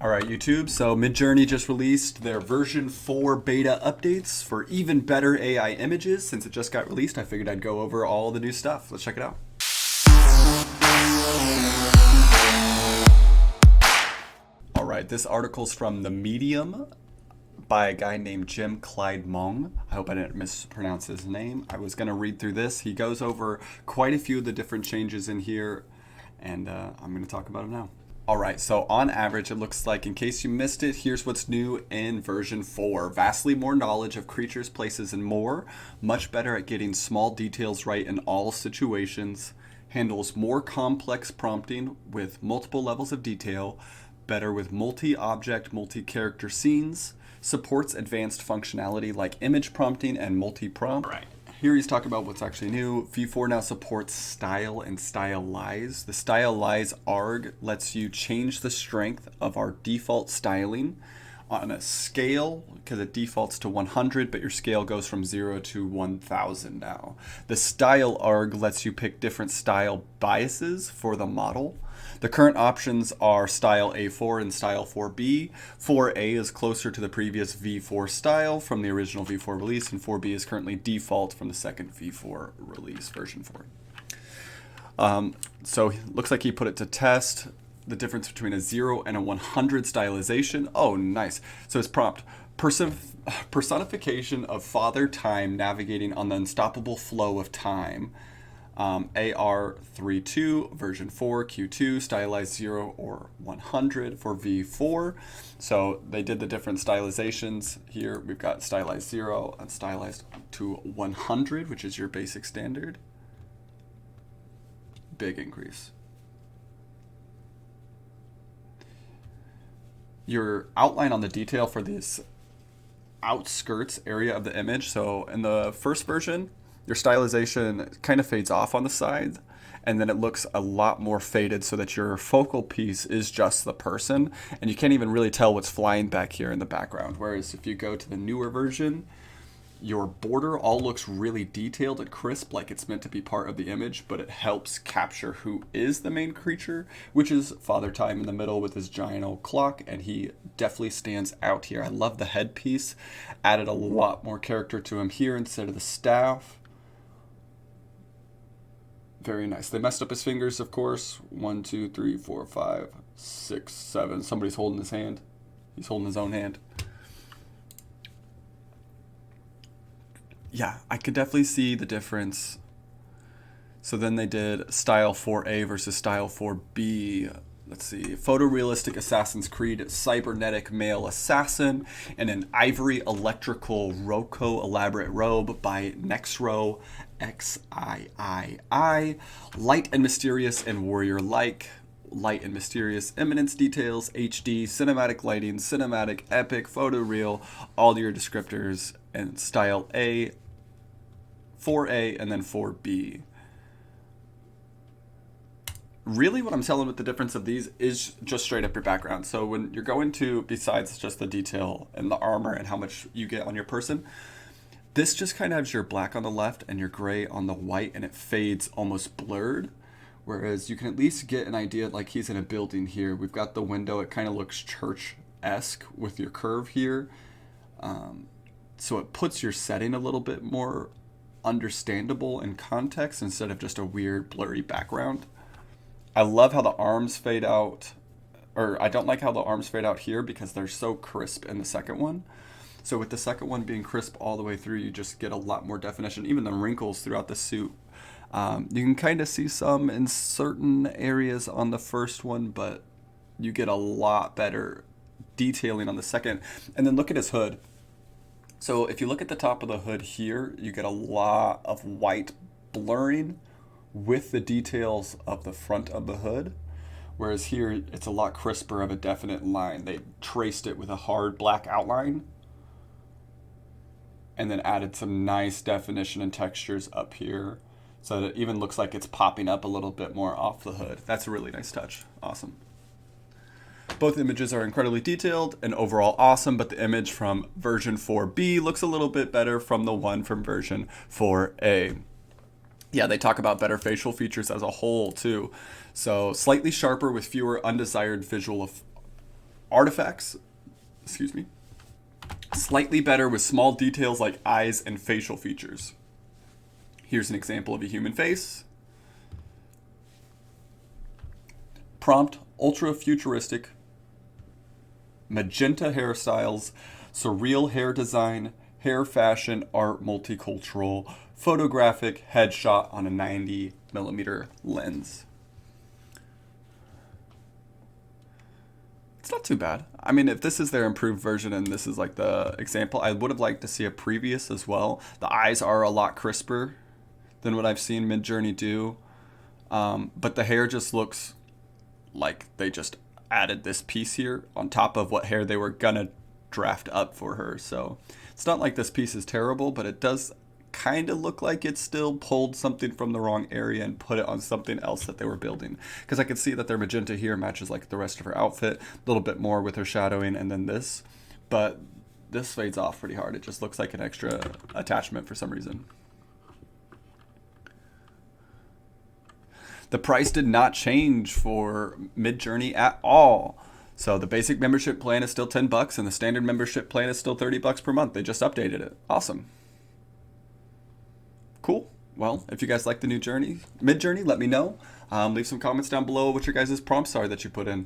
All right, YouTube. So Midjourney just released their version 4 beta updates for even better AI images. Since it just got released, I figured I'd go over all the new stuff. Let's check it out. All right, this article's from The Medium by a guy named Jim Clyde Mong. I hope I didn't mispronounce his name. I was going to read through this. He goes over quite a few of the different changes in here, and I'm going to talk about them now. All right, so on average, it looks like, in case you missed it, here's what's new in version 4. Vastly more knowledge of creatures, places, and more. Much better at getting small details right in all situations. Handles more complex prompting with multiple levels of detail. Better with multi-object, multi-character scenes. Supports advanced functionality like image prompting and multi-prompt. Right. Here he's talking about what's actually new. V4 now supports style and stylize. The stylize arg lets you change the strength of our default styling on a scale, because it defaults to 100, but your scale goes from 0 to 1000 now. The style arg lets you pick different style biases for the model. The current options are style A4 and style 4B. 4A is closer to the previous V4 style from the original V4 release, and 4B is currently default from the second V4 release, version 4. So it looks like he put it to test. The difference between a 0 and a 100 stylization. Oh, nice. So his prompt, personification of Father Time navigating on the unstoppable flow of time. AR32 version 4 Q2 stylized 0 or 100 for V4. So they did the different stylizations here. We've got stylized 0 and stylized to 100, which is your basic standard. Big increase. Your outline on the detail for this outskirts area of the image. So in the first version, your stylization kind of fades off on the side, and then it looks a lot more faded so that your focal piece is just the person, and you can't even really tell what's flying back here in the background. Whereas if you go to the newer version, your border all looks really detailed and crisp, like it's meant to be part of the image, but it helps capture who is the main creature, which is Father Time in the middle with his giant old clock, and he definitely stands out here. I love the headpiece. Added a lot more character to him here instead of the staff. Very nice. They messed up his fingers, of course. 1, 2, 3, 4, 5, 6, 7. Somebody's holding his hand. He's holding his own hand. Yeah, I could definitely see the difference. So then they did style 4A versus style 4B. Let's see, photorealistic Assassin's Creed cybernetic male assassin in an ivory electrical Roco elaborate robe by Nexro XIII. Light and mysterious and warrior-like. Light and mysterious eminence details, HD, cinematic lighting, cinematic, epic, photoreal, all your descriptors, and style A, 4A, and then 4B. Really what I'm telling with the difference of these is just straight up your background. So when you're going to, besides just the detail and the armor and how much you get on your person, this just kind of has your black on the left and your gray on the white, and it fades almost blurred. Whereas you can at least get an idea, like he's in a building here. We've got the window, it kind of looks church-esque with your curve here. So it puts your setting a little bit more understandable in context instead of just a weird blurry background. I love how the arms fade out, or I don't like how the arms fade out here because they're so crisp in the second one. So with the second one being crisp all the way through, you just get a lot more definition. Even the wrinkles throughout the suit. You can kind of see some in certain areas on the first one, but you get a lot better detailing on the second. And then look at his hood. So if you look at the top of the hood here, you get a lot of white blurring with the details of the front of the hood, whereas here it's a lot crisper of a definite line. They traced it with a hard black outline and then added some nice definition and textures up here so that it even looks like it's popping up a little bit more off the hood. That's a really nice touch. Awesome. Both images are incredibly detailed and overall awesome, but the image from version 4B looks a little bit better from the one from version 4A. Yeah, they talk about better facial features as a whole too. So slightly sharper with fewer undesired visual artifacts, excuse me, slightly better with small details like eyes and facial features. Here's an example of a human face. Prompt, ultra futuristic, magenta hairstyles, surreal hair design, hair fashion, art, multicultural, photographic headshot on a 90mm lens. It's not too bad. I mean, if this is their improved version and this is like the example, I would have liked to see a previous as well. The eyes are a lot crisper than what I've seen Midjourney do. But the hair just looks like they just added this piece here on top of what hair they were gonna draft up for her. So it's not like this piece is terrible, but it does kind of look like it still pulled something from the wrong area and put it on something else that they were building. Because I can see that their magenta here matches like the rest of her outfit a little bit more with her shadowing, and then this. But this fades off pretty hard. It just looks like an extra attachment for some reason. The price did not change for Midjourney at all. So the basic membership plan is still $10 and the standard membership plan is still $30 per month. They just updated it. Awesome. Cool. Well, if you guys like the new Midjourney, let me know. Leave some comments down below what your guys' prompts are that you put in.